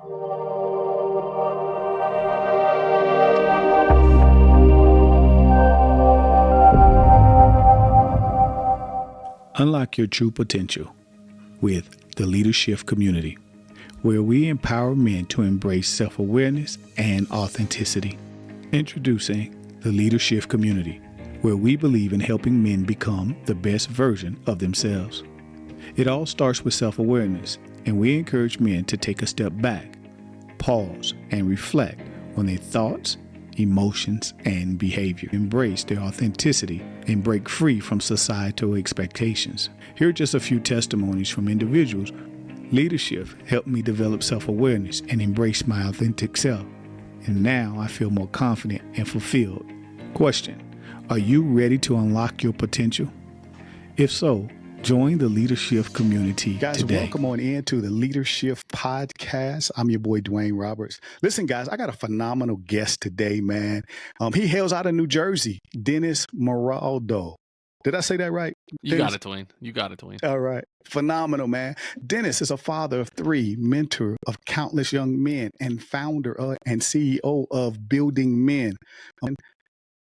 Unlock your true potential with the Leadership Community, where we empower men to embrace self-awareness and authenticity. Introducing the Leadership Community, where we believe in helping men become the best version of themselves. It all starts with self-awareness, and we encourage men to take a step back, pause, and reflect on their thoughts, emotions, and behavior. Embrace their authenticity and break free from societal expectations. Here are just a few testimonies from individuals. Leadership helped me develop self-awareness and embrace my authentic self. And now I feel more confident and fulfilled. Question: are you ready to unlock your potential? If so, join the Leadership Community today. Welcome on into the Leadership Podcast. I'm your boy, Dwayne Roberts. Listen, guys, I got a phenomenal guest today, man. He hails out of New Jersey, Dennis Morolda. Did I say that right? You got it, Dwayne. You got it, Dwayne. All right. Phenomenal, man. Dennis is a father of 3, mentor of countless young men, and founder and CEO of Building Men, a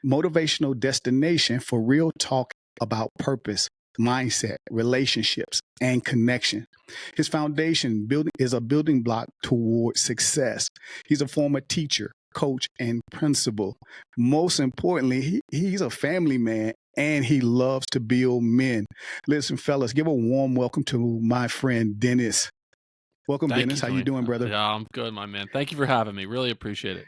motivational destination for real talk about purpose, mindset, relationships, and connection. His foundation is a building block toward success. He's a former teacher, coach, and principal. Most importantly, he's a family man, and he loves to build men. Listen, fellas, give a warm welcome to my friend, Dennis. Welcome, Dennis. How you doing, brother? Yeah, I'm good, my man. Thank you for having me. Really appreciate it.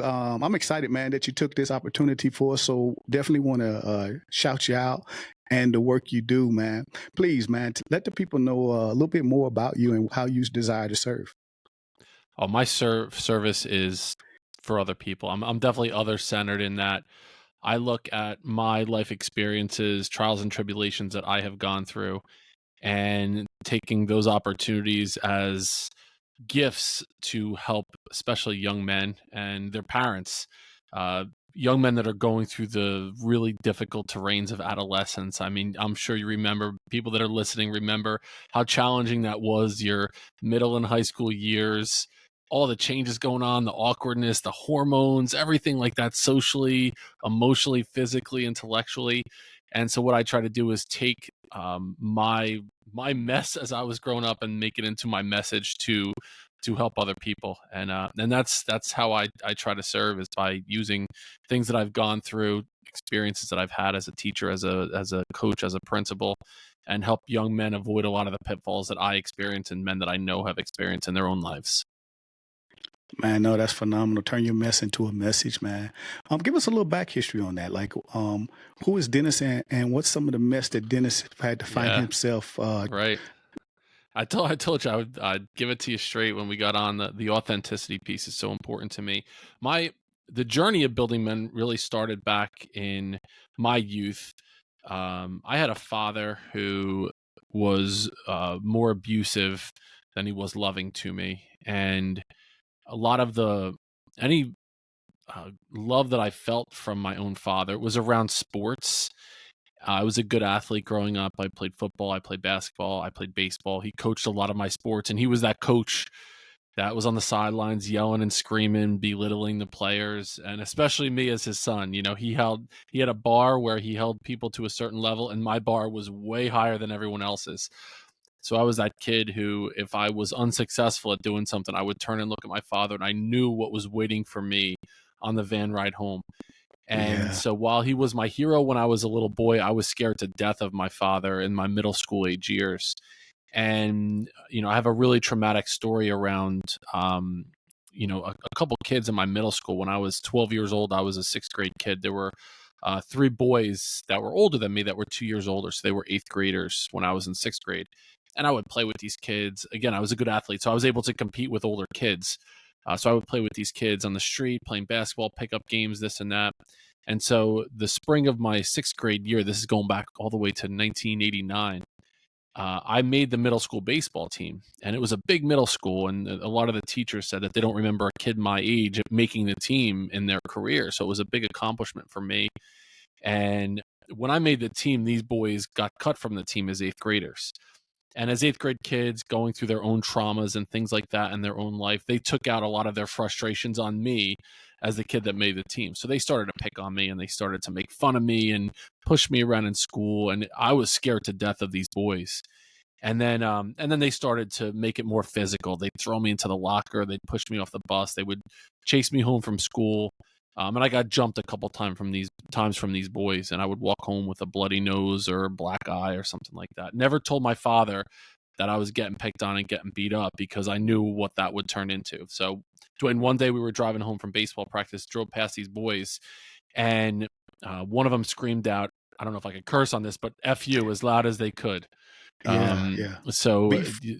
I'm excited, man, that you took this opportunity for us. So definitely want to shout you out and the work you do, man. Please, man, let the people know a little bit more about you and how you desire to serve. Oh, my service is for other people. I'm definitely other-centered in that I look at my life experiences, trials and tribulations that I have gone through, and taking those opportunities as gifts to help especially young men and their parents, young men that are going through the really difficult terrains of adolescence. I mean, I'm sure you remember, people that are listening remember how challenging that was, your middle and high school years, all the changes going on, the awkwardness, the hormones, everything like that, socially, emotionally, physically, intellectually. And so what I try to do is take my mess as I was growing up and make it into my message to help other people. And that's how I try to serve, is by using things that I've gone through, experiences that I've had as a teacher, as a coach, as a principal, and help young men avoid a lot of the pitfalls that I experience and men that I know have experienced in their own lives. Man, no, that's phenomenal. Turn your mess into a message, man. Give us a little back history on that. Like, who is Dennis, and what's some of the mess that Dennis had to find himself? Right. I told you I'd give it to you straight when we got on. The authenticity piece is so important to me. The journey of Building Men really started back in my youth. I had a father who was more abusive than he was loving to me, and a lot of any love that I felt from my own father was around sports. I was a good athlete growing up. I played football, I played basketball, I played baseball. He coached a lot of my sports, and he was that coach that was on the sidelines yelling and screaming, belittling the players, and especially me as his son. You know, he had a bar where he held people to a certain level, and my bar was way higher than everyone else's. So I was that kid who, if I was unsuccessful at doing something, I would turn and look at my father, and I knew what was waiting for me on the van ride home. And so while he was my hero when I was a little boy, I was scared to death of my father in my middle school age years. And, I have a really traumatic story around, a couple kids in my middle school. When I was 12 years old, I was a 6th grade kid. There were 3 boys that were older than me that were 2 years older. So they were 8th graders when I was in 6th grade. And I would play with these kids. Again, I was a good athlete, so I was able to compete with older kids. So I would play with these kids on the street, playing basketball, pickup games, this and that. And so the spring of my 6th grade year, this is going back all the way to 1989, I made the middle school baseball team. And it was a big middle school, and a lot of the teachers said that they don't remember a kid my age making the team in their career. So it was a big accomplishment for me. And when I made the team, these boys got cut from the team as 8th graders. And as eighth grade kids going through their own traumas and things like that in their own life, they took out a lot of their frustrations on me as the kid that made the team. So they started to pick on me and they started to make fun of me and push me around in school. And I was scared to death of these boys. And then they started to make it more physical. They'd throw me into the locker. They'd push me off the bus. They would chase me home from school. And I got jumped a couple times from these boys, and I would walk home with a bloody nose or a black eye or something like that. Never told my father that I was getting picked on and getting beat up because I knew what that would turn into. So, Dwayne, one day we were driving home from baseball practice, drove past these boys, and one of them screamed out, I don't know if I could curse on this, but F you as loud as they could. Yeah, yeah. So,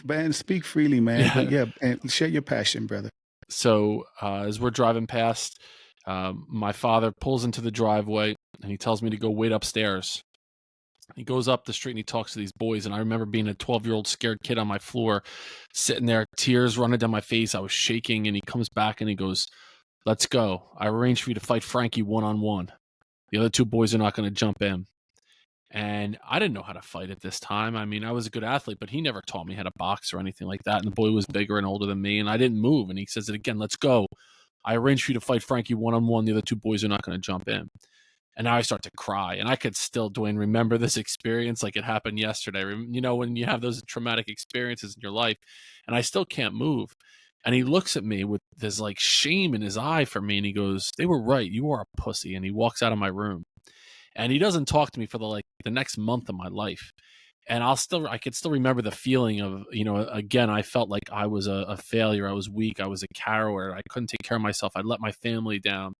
Man, speak freely, man. yeah. But yeah, and share your passion, brother. So as we're driving past, my father pulls into the driveway and he tells me to go wait upstairs. He goes up the street and he talks to these boys. And I remember being a 12-year-old scared kid on my floor, sitting there, tears running down my face. I was shaking. And he comes back and he goes, "Let's go. I arranged for you to fight Frankie one-on-one. The other two boys are not going to jump in." And I didn't know how to fight at this time. I mean, I was a good athlete, but he never taught me how to box or anything like that. And the boy was bigger and older than me, and I didn't move. And he says it again, "Let's go. I arranged for you to fight Frankie one-on-one. The other two boys are not going to jump in." And now I start to cry. And I could still, Dwayne, remember this experience like it happened yesterday. You know, when you have those traumatic experiences in your life, and I still can't move. And he looks at me with this like shame in his eye for me. And he goes, "They were right. You are a pussy." And he walks out of my room. And he doesn't talk to me for the next month of my life. And I could still remember the feeling of, again, I felt like I was a failure. I was weak. I was a coward. I couldn't take care of myself. I let my family down.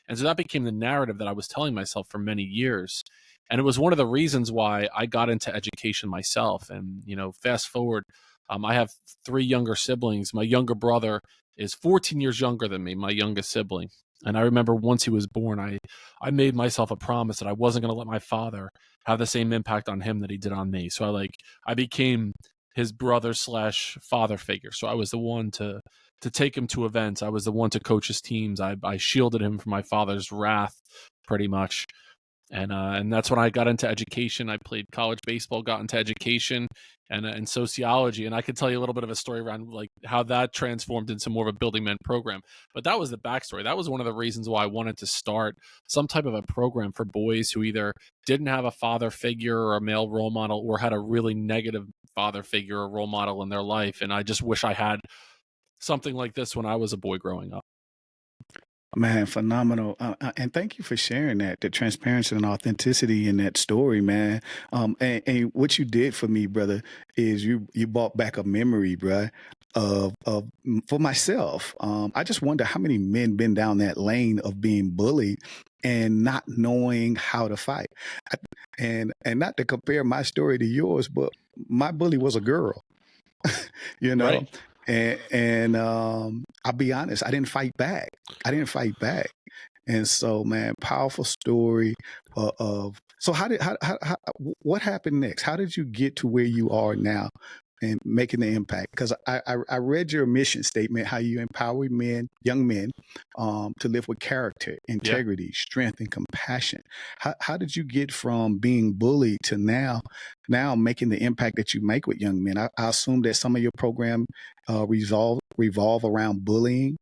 And so that became the narrative that I was telling myself for many years. And it was one of the reasons why I got into education myself. And, fast forward, I have three younger siblings. My younger brother is 14 years younger than me, my youngest sibling. And I remember once he was born, I made myself a promise that I wasn't going to let my father have the same impact on him that he did on me. So I became his brother / father figure. So I was the one to take him to events. I was the one to coach his teams. I shielded him from my father's wrath pretty much. And that's when I got into education. I played college baseball, got into education and sociology. And I could tell you a little bit of a story around like how that transformed into more of a building men program. But that was the backstory. That was one of the reasons why I wanted to start some type of a program for boys who either didn't have a father figure or a male role model or had a really negative father figure or role model in their life. And I just wish I had something like this when I was a boy growing up. Man, phenomenal. And thank you for sharing that, the transparency and authenticity in that story, man. And what you did for me, brother, is you brought back a memory, bruh, for myself. I just wonder how many men been down that lane of being bullied and not knowing how to fight. I, and not to compare my story to yours, but my bully was a girl, you know. Right. And I'll be honest, I didn't fight back. I didn't fight back. And so, man, powerful story of so what happened next? How did you get to where you are now and making the impact? Because I read your mission statement, how you empower young men, to live with character, integrity, strength, and compassion. How did you get from being bullied to now making the impact that you make with young men? I assume that some of your program revolve around bullying.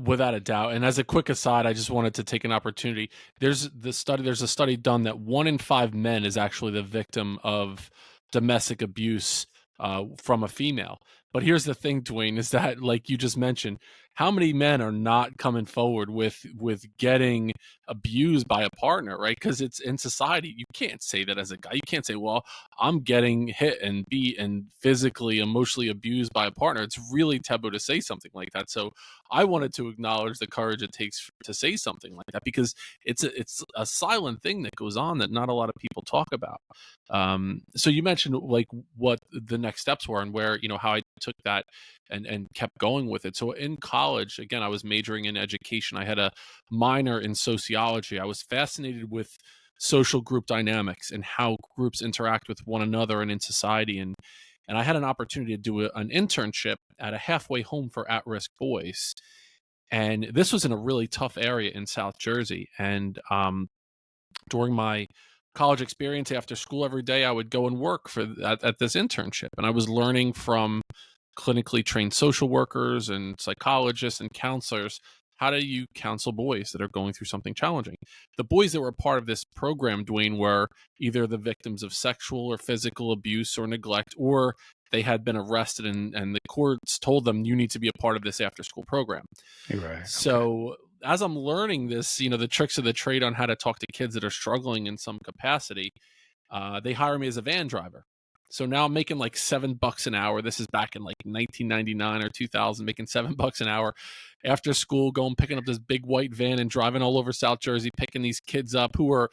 Without a doubt. And as a quick aside, I just wanted to take an opportunity. There's a study done that 1 in 5 men is actually the victim of domestic abuse from a female. But here's the thing, Dwayne, is that like you just mentioned, how many men are not coming forward with getting abused by a partner, right? Because it's in society. You can't say that as a guy. You can't say, well, I'm getting hit and beat and physically, emotionally abused by a partner. It's really taboo to say something like that. So I wanted to acknowledge the courage it takes to say something like that because it's a silent thing that goes on that not a lot of people talk about. So you mentioned like what the next steps were and where, how I took that and kept going with it. So in college, again, I was majoring in education. I had a minor in sociology. I was fascinated with social group dynamics and how groups interact with one another and in society. And I had an opportunity to do an internship at a halfway home for at-risk boys. And this was in a really tough area in South Jersey. And during my college experience. After school every day, I would go and work at this internship, and I was learning from clinically trained social workers and psychologists and counselors. How do you counsel boys that are going through something challenging? The boys that were part of this program, Dwayne, were either the victims of sexual or physical abuse or neglect, or they had been arrested, and the courts told them, you need to be a part of this after school program. Right. Okay. So as I'm learning this, the tricks of the trade on how to talk to kids that are struggling in some capacity, they hire me as a van driver. So now I'm making like $7 an hour. This is back in like 1999 or 2000, making $7 an hour after school, going picking up this big white van and driving all over South Jersey, picking these kids up who are,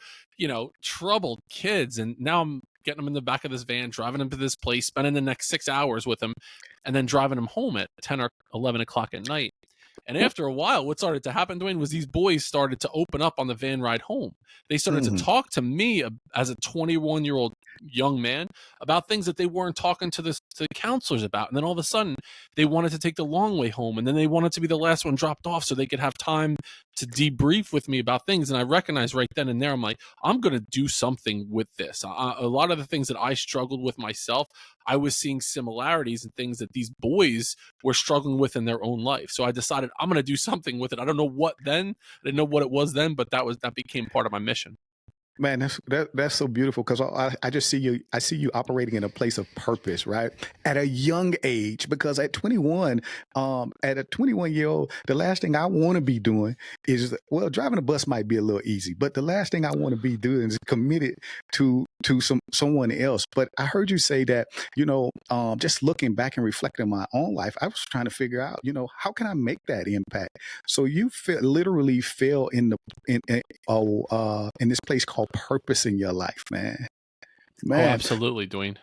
troubled kids. And now I'm getting them in the back of this van, driving them to this place, spending the next 6 hours with them, and then driving them home at 10 or 11 o'clock at night. And after a while, what started to happen, Dwayne, was these boys started to open up on the van ride home. They started to talk to me as a 21-year-old young man about things that they weren't talking to the counselors about. And then all of a sudden, they wanted to take the long way home. And then they wanted to be the last one dropped off so they could have time to debrief with me about things. And I recognized right then and there, I'm like, I'm going to do something with this. A lot of the things that I struggled with myself, I was seeing similarities and things that these boys were struggling with in their own life. So I decided I'm going to do something with it. I don't know what then. I didn't know what it was then, but that became part of my mission. Man, that's so beautiful, because I just see you. I see you operating in a place of purpose, right? At a young age, because at 21, at a 21-year-old, the last thing I want to be doing is, well, driving a bus might be a little easy, but the last thing I want to be doing is committed to someone else. But I heard you say that, just looking back and reflecting on my own life, I was trying to figure out, how can I make that impact? So you literally fell in this place called purpose in your life, man. Oh, absolutely, Dwayne.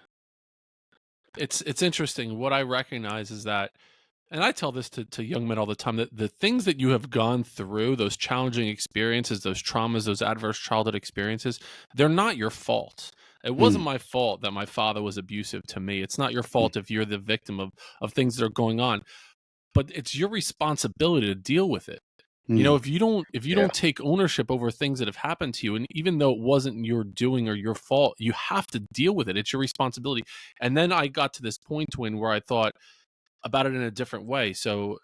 It's interesting. What I recognize is that, and I tell this to young men all the time, that the things that you have gone through, those challenging experiences, those traumas, those adverse childhood experiences, they're not your fault. It wasn't my fault that my father was abusive to me. It's not your fault if you're the victim of things that are going on, but it's your responsibility to deal with it. If you don't take ownership over things that have happened to you, and even though it wasn't your doing or your fault, you have to deal with it. It's your responsibility. And then I got to this point, where I thought about it in a different way. So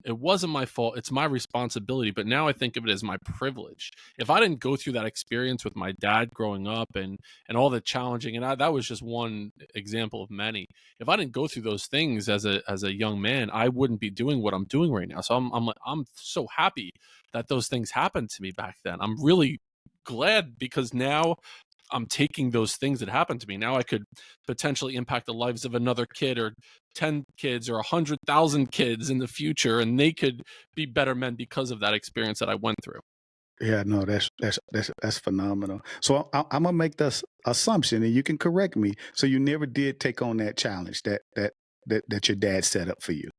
it wasn't my fault. It's my responsibility. But now I think of it as my privilege. If I didn't go through that experience with my dad growing up and all the challenging, and that was just one example of many. If I didn't go through those things as a young man, I wouldn't be doing what I'm doing right now. So I'm so happy that those things happened to me back then. I'm really glad, because now I'm taking those things that happened to me. Now I could potentially impact the lives of another kid, or 10 kids, or 100,000 kids in the future, and they could be better men because of that experience that I went through. Yeah, no, that's phenomenal. So I'm gonna make this assumption, and you can correct me. So you never did take on that challenge that your dad set up for you.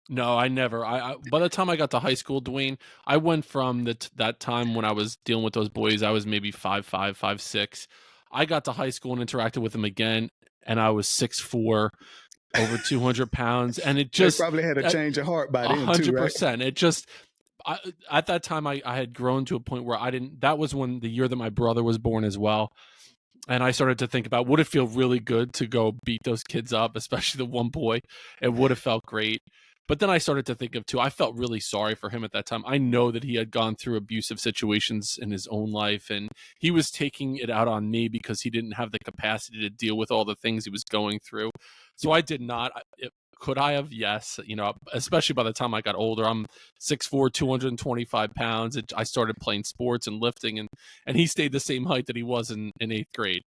No, I never. By the time I got to high school, Dwayne, I went from that time when I was dealing with those boys. I was maybe 5'5", 5'6". I got to high school and interacted with them again, and I was 6'4", over 200 pounds, and it just They probably had a change of heart by then too, right? 100%. It just, at that time, I had grown to a point where I didn't. That was when the year that my brother was born as well. And I started to think about, would it feel really good to go beat those kids up, especially the one boy? It would have felt great. But then I started to think of, too, I felt really sorry for him at that time. I know that he had gone through abusive situations in his own life, and he was taking it out on me because he didn't have the capacity to deal with all the things he was going through. So I did not. Could I have? Yes. Especially by the time I got older. I'm 6'4", 225 pounds. I started playing sports and lifting, and he stayed the same height that he was in 8th grade.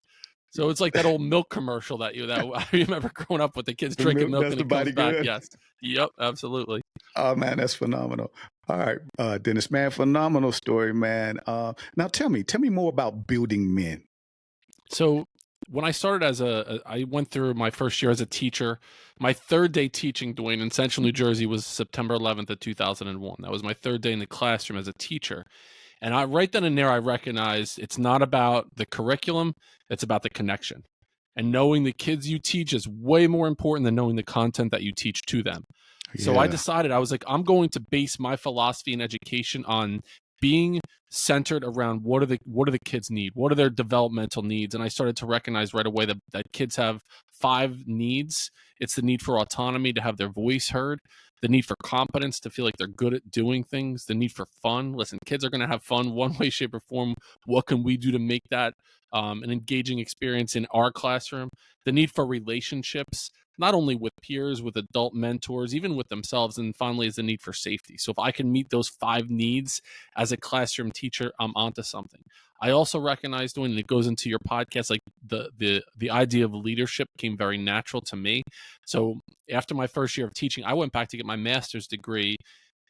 So it's like that old milk commercial that I remember growing up with the kids drinking milk and it comes back. Good. Yes. Yep. Absolutely. Oh man, that's phenomenal. All right, Dennis, man, phenomenal story, man. Now tell me more about building men. So when I started I went through my first year as a teacher. My third day teaching, Dwayne, in Central New Jersey was September 11th of 2001. That was my third day in the classroom as a teacher. And right then and there, I recognized it's not about the curriculum, it's about the connection. And knowing the kids you teach is way more important than knowing the content that you teach to them. Yeah. So I decided, I was like, I'm going to base my philosophy in education on being centered around what do the kids need, what are their developmental needs. And I started to recognize right away that kids have 5 needs. It's the need for autonomy, to have their voice heard, the need for competence, to feel like they're good at doing things, the need for fun. Listen, kids are going to have fun one way, shape, or form. What can we do to make that an engaging experience in our classroom? The need for relationships, not only with peers, with adult mentors, even with themselves. And finally, is the need for safety. So if I can meet those 5 needs as a classroom teacher, I'm onto something. I also recognized, when it goes into your podcast, like the idea of leadership came very natural to me. So after my first year of teaching, I went back to get my master's degree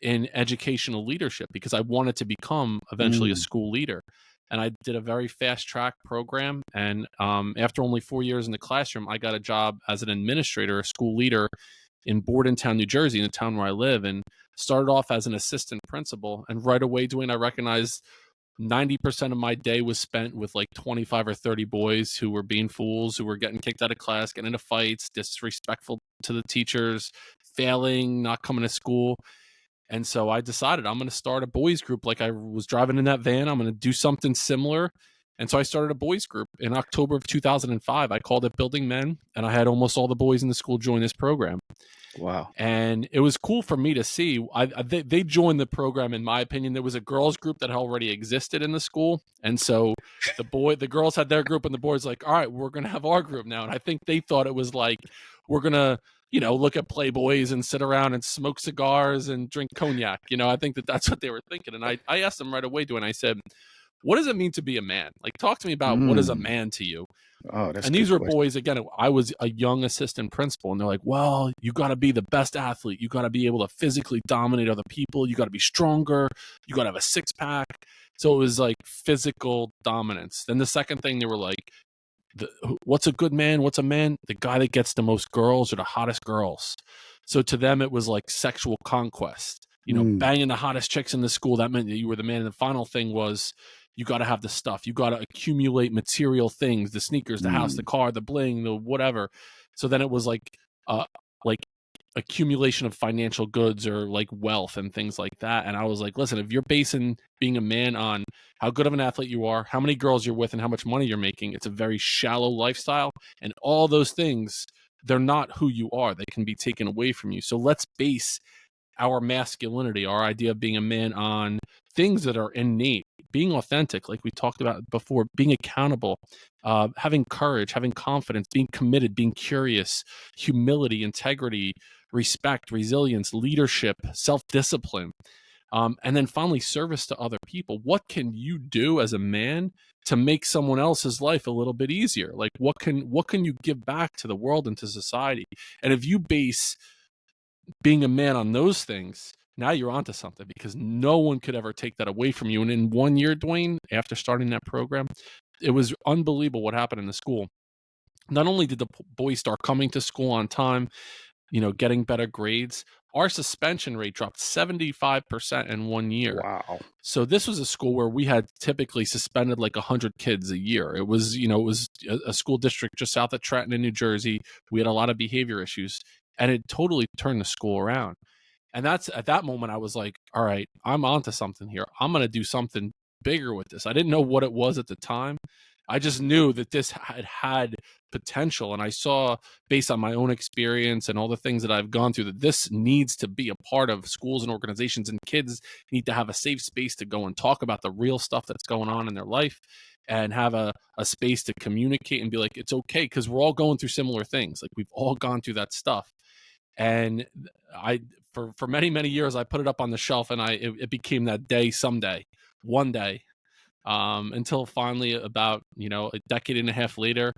in educational leadership because I wanted to become eventually a school leader. And I did a very fast track program. And after only 4 years in the classroom, I got a job as an administrator, a school leader in Bordentown, New Jersey, in the town where I live, and started off as an assistant principal. And right away, Dwayne, I recognized 90% of my day was spent with like 25 or 30 boys who were being fools, who were getting kicked out of class, getting into fights, disrespectful to the teachers, failing, not coming to school. And so I decided I'm going to start a boys group. Like I was driving in that van, I'm going to do something similar. And so I started a boys group in October of 2005. I called it Building Men, and I had almost all the boys in the school join this program. Wow. And it was cool for me to see. They joined the program, in my opinion. There was a girls group that already existed in the school. And so the girls had their group, and the boys like, all right, we're going to have our group now. And I think they thought it was like, we're going to, look at Playboys and sit around and smoke cigars and drink cognac. I think that's what they were thinking. And I asked them right away, and I said, what does it mean to be a man? Like, talk to me about what is a man to you? Oh, that's and these were boys, again, I was a young assistant principal, and they're like, well, you got to be the best athlete. You got to be able to physically dominate other people. You got to be stronger. You got to have a 6-pack. So it was like physical dominance. Then the second thing, they were like, what's a good man? What's a man? The guy that gets the most girls or the hottest girls. So to them, it was like sexual conquest. Banging the hottest chicks in the school, that meant that you were the man. And the final thing was, you got to have the stuff. You got to accumulate material things, the sneakers, the house, the car, the bling, the whatever. So then it was like accumulation of financial goods or like wealth and things like that. And I was like, listen, if you're basing being a man on how good of an athlete you are, how many girls you're with, and how much money you're making, it's a very shallow lifestyle. And all those things, they're not who you are. They can be taken away from you. So let's base our masculinity, our idea of being a man, on things that are innate, being authentic, like we talked about before, being accountable, having courage, having confidence, being committed, being curious, humility, integrity, respect, resilience, leadership, self-discipline, and then finally service to other people. What can you do as a man to make someone else's life a little bit easier? Like what can you give back to the world and to society? And if you base being a man on those things, now you're onto something, because no one could ever take that away from you. And in 1 year, Dwayne, after starting that program, it was unbelievable what happened in the school. Not only did the boys start coming to school on time, getting better grades, our suspension rate dropped 75% in 1 year. Wow. So this was a school where we had typically suspended like 100 kids a year. It was, it was a school district just south of Trenton in New Jersey. We had a lot of behavior issues, and it totally turned the school around. And that's at that moment I was like, all right, I'm onto something here. I'm going to do something bigger with this. I didn't know what it was at the time. I just knew that this had potential. And I saw, based on my own experience and all the things that I've gone through, that this needs to be a part of schools and organizations, and kids need to have a safe space to go and talk about the real stuff that's going on in their life, and have a space to communicate and be like, it's okay, because we're all going through similar things. Like, we've all gone through that stuff. And for many, many years, I put it up on the shelf, and it became that day someday, one day, until finally, about, a decade and a half later,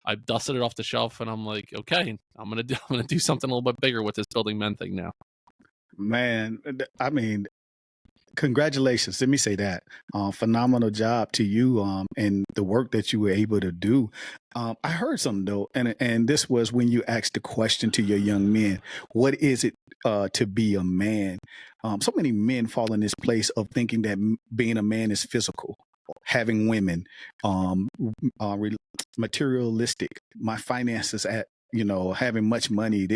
I dusted it off the shelf, and I'm like, okay, I'm gonna do something a little bit bigger with this Building Men thing now. Man, I mean, congratulations. Let me say that. Phenomenal job to you, and the work that you were able to do. I heard something though, and this was when you asked the question to your young men, what is it to be a man? So many men fall in this place of thinking that being a man is physical, having women, materialistic, my finances at, having much money,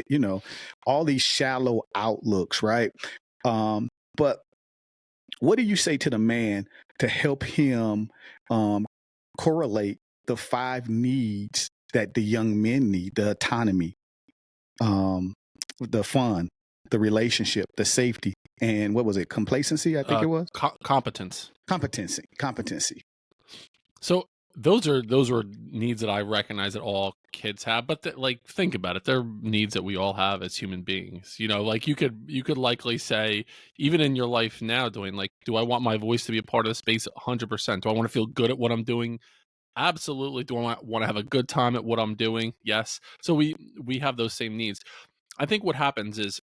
all these shallow outlooks, right? But what do you say to the man to help him correlate the 5 needs that the young men need: the autonomy, um, the fun, the relationship, the safety, and what was it? Complacency, I think it was. Competence. Competency. So those are needs that I recognize that all kids have, but like, think about it, they're needs that we all have as human beings. You know, like you could likely say, even in your life now, doing like, do I want my voice to be a part of the space? 100%. Do I want to feel good at what I'm doing? Absolutely. Do I want to have a good time at what I'm doing? Yes. So we have those same needs. I think what happens is,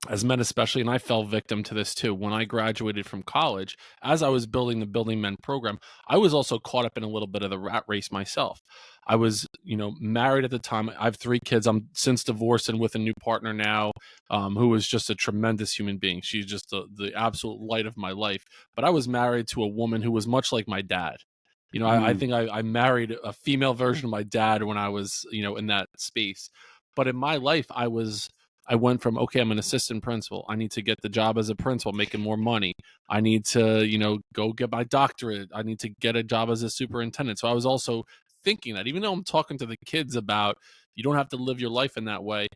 as men especially, and I fell victim to this too, when I graduated from college, as I was building the Building Men program, I was also caught up in a little bit of the rat race myself. I was, married at the time. I have 3 kids. I'm since divorced and with a new partner now, who is just a tremendous human being. She's just the absolute light of my life. But I was married to a woman who was much like my dad. I Mm, think I married a female version of my dad when I was, in that space. But in my life, I went from, okay, I'm an assistant principal. I need to get the job as a principal, making more money. I need to, go get my doctorate. I need to get a job as a superintendent. So I was also thinking that, even though I'm talking to the kids about, you don't have to live your life in that way,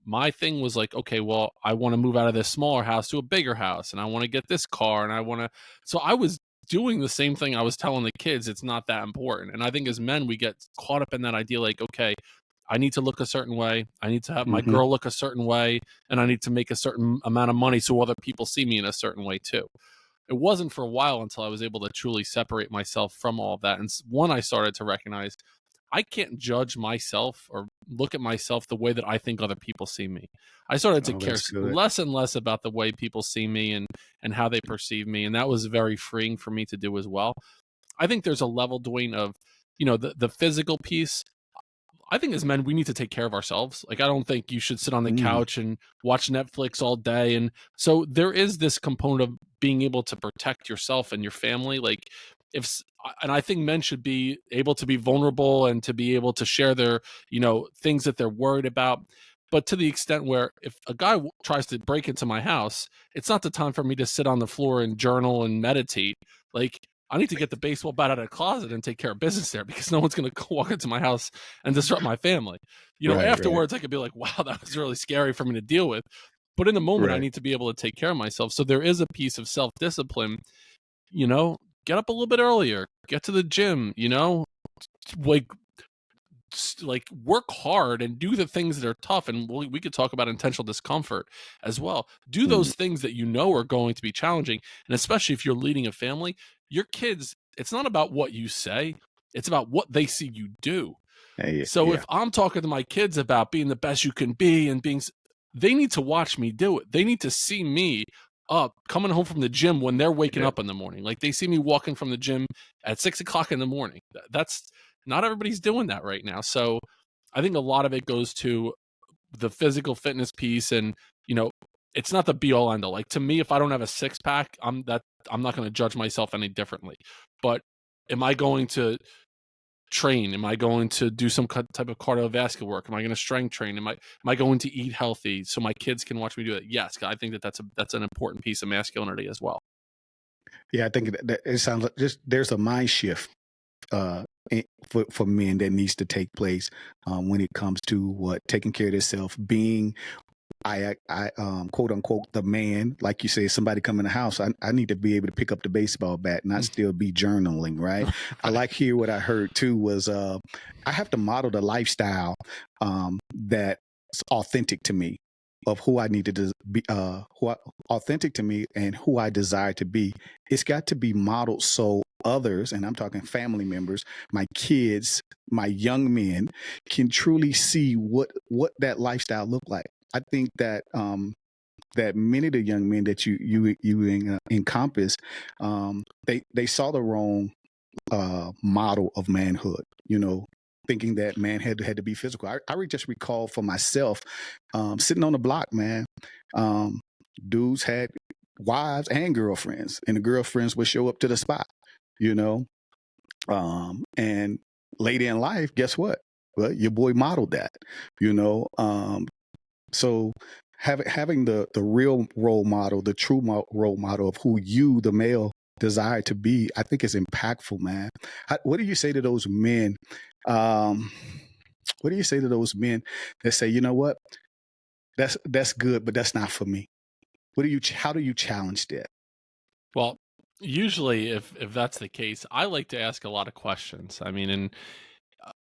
my thing was like, okay, well, I want to move out of this smaller house to a bigger house, and I want to get this car, and I want to. So I was doing the same thing I was telling the kids. It's not that important. And I think as men, we get caught up in that idea, like, okay, I need to look a certain way. I need to have my hmm girl look a certain way, and I need to make a certain amount of money so other people see me in a certain way too. It wasn't for a while until I was able to truly separate myself from all of that. And one, I started to recognize I can't judge myself or look at myself the way that I think other people see me. I started to Oh, care that's good. less and less about the way people see me and how they perceive me. And that was very freeing for me to do as well. I think there's a level, Dwayne, of, the physical piece. I think as men, we need to take care of ourselves. Like, I don't think you should sit on the Mm, couch and watch Netflix all day. And so there is this component of being able to protect yourself and your family. Like, and I think men should be able to be vulnerable and to be able to share their, things that they're worried about. But to the extent where if a guy tries to break into my house, it's not the time for me to sit on the floor and journal and meditate. Like, I need to get the baseball bat out of the closet and take care of business there, because no one's going to walk into my house and disrupt my family. right. Afterwards, I could be like, wow, that was really scary for me to deal with. But in the moment, I Right. need to be able to take care of myself. So there is a piece of self discipline, you know, get up a little bit earlier, get to the gym, like, work hard and do the things that are tough. And we could talk about intentional discomfort as well. Do Mm, those things that are going to be challenging. And especially if you're leading a family, your kids, it's not about what you say, it's about what they see you do. yeah. So Yeah. if I'm talking to my kids about being the best you can be and they need to watch me do it. They need to see me up coming home from the gym when they're waking Yeah. up in the morning. Like, they see me walking from the gym at 6 o'clock in the morning. That's not everybody's doing that right now. So I think a lot of it goes to the physical fitness piece, and it's not the be all end all. Like, to me, if I don't have a 6 pack, I'm not going to judge myself any differently. But am I going to train? Am I going to do some type of cardiovascular work? Am I going to strength train? Am I going to eat healthy so my kids can watch me do it? Yes, I think that's an important piece of masculinity as well. Yeah. I think that it sounds like just there's a mind shift for men that needs to take place when it comes to what taking care of themselves, being quote unquote the man. Like you say, somebody come in the house, I need to be able to pick up the baseball bat, not still be journaling, right? I Right. like here what I heard too was I have to model the lifestyle that's authentic to me, of who I needed to be, authentic to me and who I desire to be. It's got to be modeled so others, and I'm talking family members, my kids, my young men, can truly see what that lifestyle look like. I think that that many of the young men that you encompass, they saw the wrong model of manhood. Thinking that man had to be physical. I just recall for myself, sitting on the block, man. Um, Dudes had wives and girlfriends, and the girlfriends would show up to the spot. You know, and later in life, guess what? Well, your boy modeled that. You know, so having the real role model, the true role model of who you, the male, desire to be, I think is impactful, man. What do you say to those men? What do you say to those men that say, you know what, that's good, but that's not for me? How do you challenge that? Well, usually if that's the case, I like to ask a lot of questions. I mean, and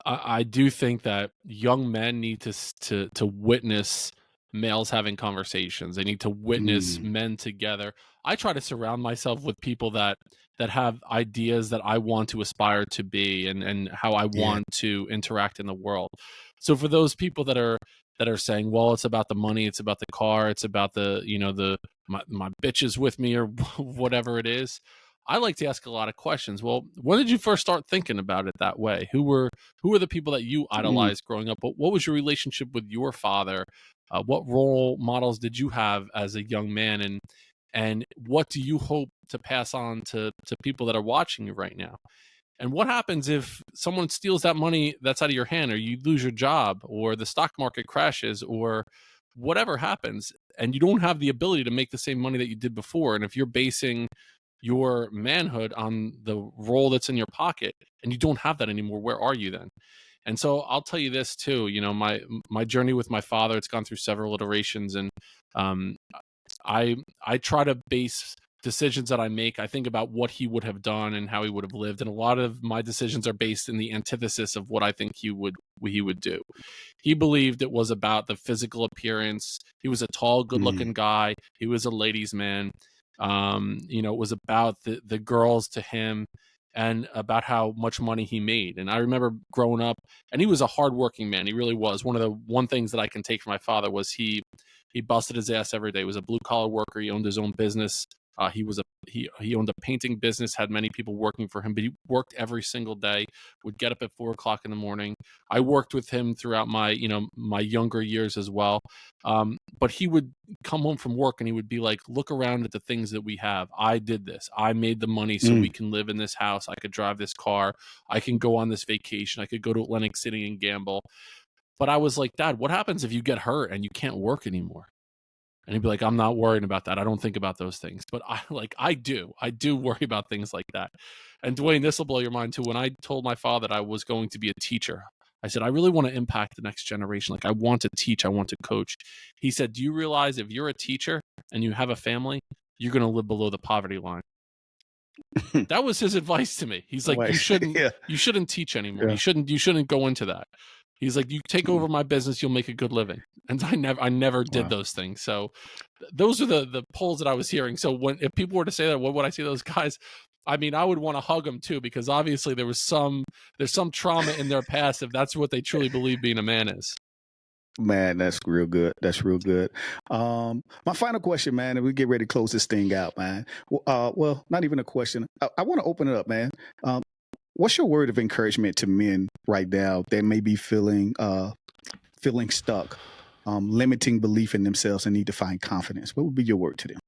I do think that young men need to witness males having conversations. They need to witness Mm, men together. I try to surround myself with people that have ideas that I want to aspire to be, and how I yeah. want to interact in the world. So for those people that are saying, well, it's about the money, it's about the car, it's about the my bitches with me, or whatever it is, I like to ask a lot of questions. Well, when did you first start thinking about it that way? Who are the people that you Mm, idolized growing up? What was your relationship with your father? What role models did you have as a young man, and what do you hope to pass on to people that are watching you right now? And what happens if someone steals that money that's out of your hand, or you lose your job, or the stock market crashes, or whatever happens, and you don't have the ability to make the same money that you did before? And if you're basing your manhood on the role that's in your pocket, and you don't have that anymore, where are you then? And so I'll tell you this too, my journey with my father, it's gone through several iterations, and um, I try to base decisions that I make. I think about what he would have done and how he would have lived, and a lot of my decisions are based in the antithesis of what I think he would do. He believed it was about the physical appearance. He was a tall, mm, good-looking guy. He was a ladies' man. It was about the girls to him, and about how much money he made. And I remember growing up, and he was a hardworking man. He really was. One of the one things that I can take from my father was he busted his ass every day. He was a blue collar worker. He owned his own business. He owned a painting business, had many people working for him, but he worked every single day. Would get up at 4 o'clock in the morning. I worked with him throughout my younger years as well. But he would come home from work, and he would be like, "Look around at the things that we have. I did this. I made the money so mm. we can live in this house. I could drive this car. I can go on this vacation. I could go to Atlantic City and gamble." But I was like, "Dad, what happens if you get hurt and you can't work anymore?" And he'd be like, "I'm not worrying about that. I don't think about those things." But I do worry about things like that. And Dwayne, this will blow your mind too. When I told my father that I was going to be a teacher, I said, I really want to impact the next generation. Like, I want to teach, I want to coach. He said, "Do you realize if you're a teacher and you have a family, you're going to live below the poverty line?" That was his advice to me. He's like, Like, yeah, you shouldn't teach anymore. yeah. You shouldn't go into that. He's like, "You take Mm, over my business, you'll make a good living." And I never did wow. those things. So those are the polls that I was hearing. So if people were to say that, what would I say to those guys? I mean, I would want to hug them too, because obviously there's some trauma in their past, if that's what they truly believe being a man is. Man, that's real good. That's real good. My final question, man, and we get ready to close this thing out, man. Well, not even a question. I want to open it up, man. Um, what's your word of encouragement to men right now that may be feeling stuck, limiting belief in themselves and need to find confidence? What would be your word to them?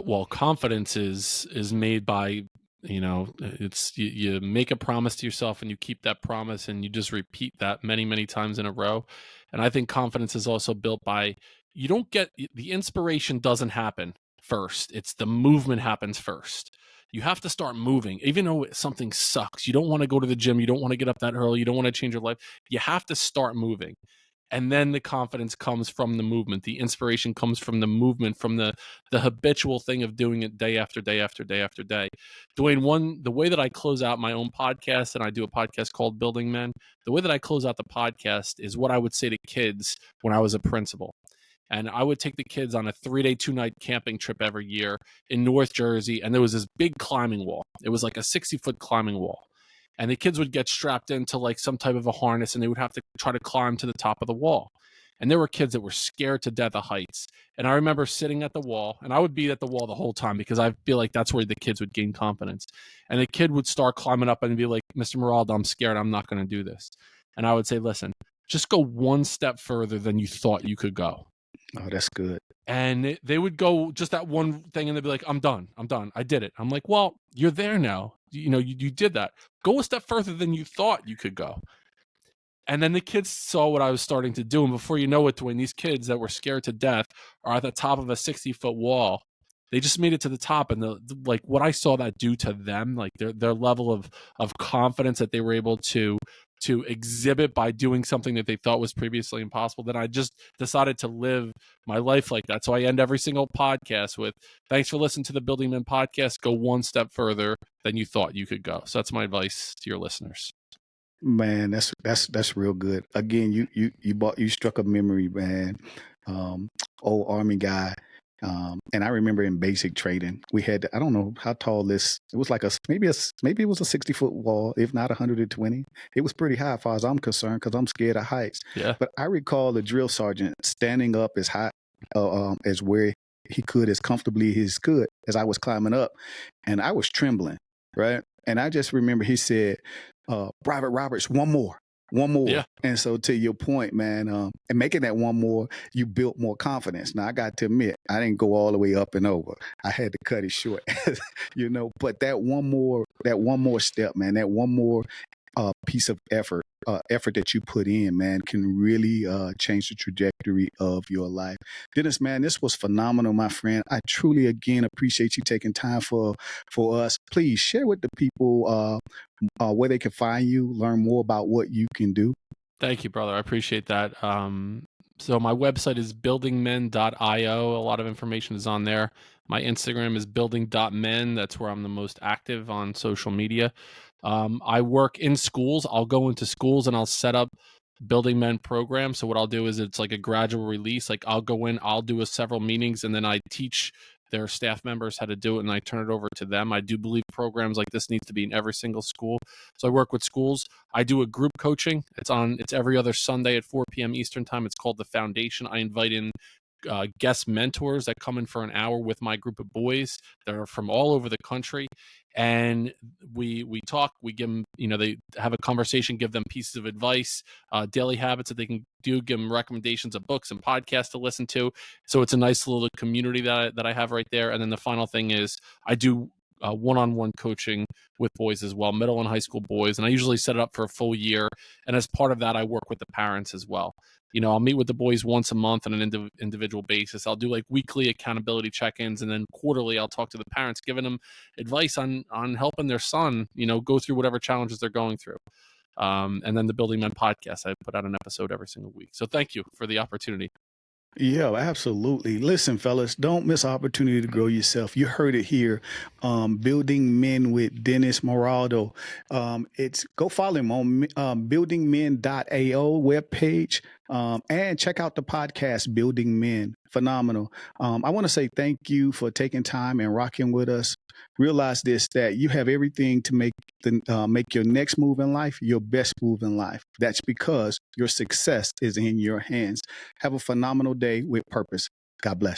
Well, confidence is made by, it's you make a promise to yourself, and you keep that promise, and you just repeat that many times in a row. And I think confidence is also built by, you don't get the inspiration doesn't happen first. It's the movement happens first. You have to start moving, even though something sucks. You don't want to go to the gym, you don't want to get up that early, you don't want to change your life. You have to start moving. And then the confidence comes from the movement. The inspiration comes from the movement, from the habitual thing of doing it day after day after day after day. Dwayne, the way that I close out my own podcast, and I do a podcast called Building Men, the way that I close out the podcast is what I would say to kids when I was a principal. And I would take the kids on a 3-day, 2-night camping trip every year in North Jersey. And there was this big climbing wall. It was like a 60-foot climbing wall. And the kids would get strapped into like some type of a harness, and they would have to try to climb to the top of the wall. And there were kids that were scared to death of heights. And I remember sitting at the wall, and I would be at the wall the whole time, because I feel like that's where the kids would gain confidence. And the kid would start climbing up and be like, "Mr. Moralda, I'm scared. I'm not going to do this." And I would say, "Listen, just go one step further than you thought you could go." Oh, that's good. And they would go just that one thing, and they'd be like, I'm done, I did it." I'm like, "Well, you're there now. You did that. Go a step further than you thought you could go." And then the kids saw what I was starting to do. And before you know it, Dwayne, these kids that were scared to death are at the top of a 60-foot wall. They just made it to the top. And like what I saw that do to them, like their level of confidence that they were able to exhibit by doing something that they thought was previously impossible, then I just decided to live my life like that. So I end every single podcast with, thanks for listening to the Building Men podcast. Go one step further than you thought you could go. So that's my advice to your listeners. Man, that's real good. Again, you struck a memory, man. Old Army guy. And I remember in basic training, we had, I don't know how tall this, it was like maybe it was a 60-foot wall, if not 120. It was pretty high as far as I'm concerned, because I'm scared of heights. Yeah. But I recall the drill sergeant standing up as high as where he could, as comfortably as he could, as I was climbing up. And I was trembling, right? And I just remember he said, Private Roberts, one more. Yeah. And so to your point, man, and making that one more, you built more confidence. Now I got to admit, I didn't go all the way up and over. I had to cut it short, but that one more step, man, that one more piece of effort that you put in, man, can really change the trajectory of your life. Dennis, man, this was phenomenal, my friend. I truly, again, appreciate you taking time for us. Please share with the people where they can find you, learn more about what you can do. Thank you, brother. I appreciate that. So my website is buildingmen.io. A lot of information is on there. My Instagram is building.men. That's where I'm the most active on social media. I work in schools. I'll go into schools and I'll set up Building Men programs. So what I'll do is it's like a gradual release. Like I'll go in, I'll do several meetings, and then I teach their staff members how to do it, and I turn it over to them. I do believe programs like this needs to be in every single school. So I work with schools. I do a group coaching. It's every other Sunday at 4 p.m. Eastern time. It's called The Foundation. I invite in guest mentors that come in for an hour with my group of boys that are from all over the country. And we talk, we give them, they have a conversation, give them pieces of advice, daily habits that they can do, give them recommendations of books and podcasts to listen to. So it's a nice little community that I have right there. And then the final thing is I do one-on-one coaching with boys as well, middle and high school boys. And I usually set it up for a full year. And as part of that, I work with the parents as well. I'll meet with the boys once a month on an individual basis. I'll do like weekly accountability check-ins, and then quarterly I'll talk to the parents, giving them advice on helping their son, go through whatever challenges they're going through. And then the Building Men podcast, I put out an episode every single week. So thank you for the opportunity. Yeah, absolutely. Listen, fellas, don't miss an opportunity to grow yourself. You heard it here. Building Men with Dennis Morolda. Go follow him on buildingmen.ao webpage, and check out the podcast, Building Men. Phenomenal. I want to say thank you for taking time and rocking with us. Realize this, that you have everything to make your next move in life your best move in life. That's because your success is in your hands. Have a phenomenal day with purpose. God bless.